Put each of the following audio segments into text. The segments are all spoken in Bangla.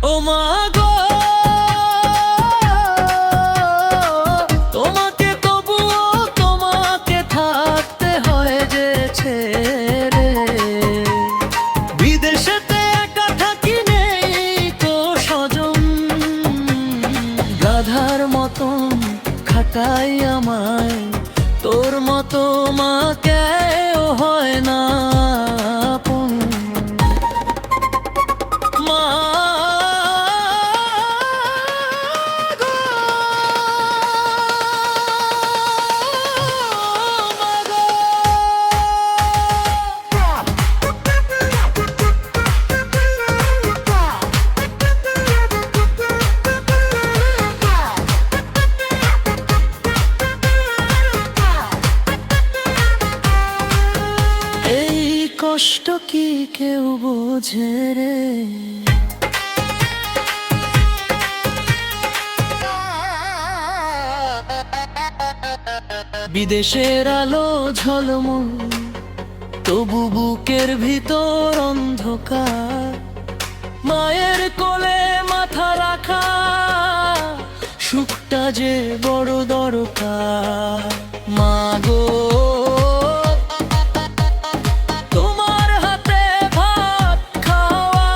ও মা গো, তোমাকে তবুও তোমাকে থাকতে হয় যে ছেড়ে। বিদেশেতে একা থাকি, নেই তো স্বজন, গাধার মতন খাটাই আমায়, তোর মতো মা কেউ হয় না আপন। মা গো, মা গো। এই কষ্ট কি কেউ বোঝে রে? বিদেশের আলো ঝলমল, তবু বুকের ভিতর অন্ধকার। মায়ের কোলে মাথা রাখা সুখটা যে বড় দরকার। মা গো, তোমার হাতে ভাত খাওয়া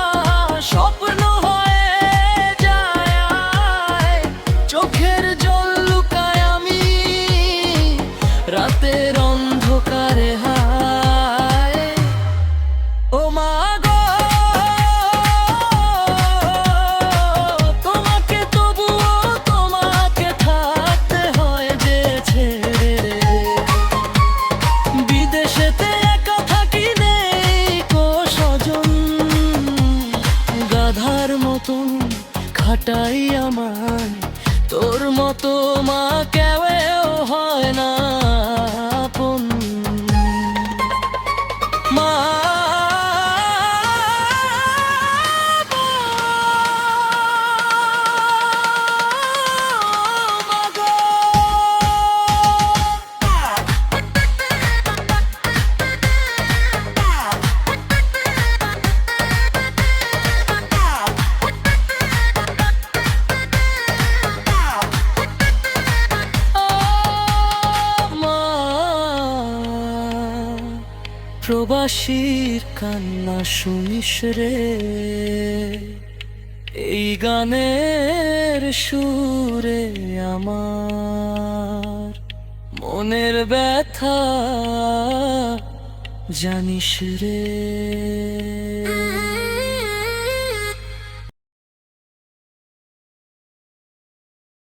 স্বপ্ন হয়ে যায়। চোখের জল লুকায় আমি রাতের অন্ধকারে হায়। ও মা গো, তোমাকে তবুও তোমাকে থাকতে হয় যে ছেড়ে। বিদেশেতে একা থাকি, নেই কো স্বজন, গাধার মতন খাটাই আমায়, তোর মতো মা কেউ হয় না আপন। মা গো, মা। প্রবাসীর কান্না শুনিস রে, এই গানের সুরে আমার মনের ব্যথা জানিস রে।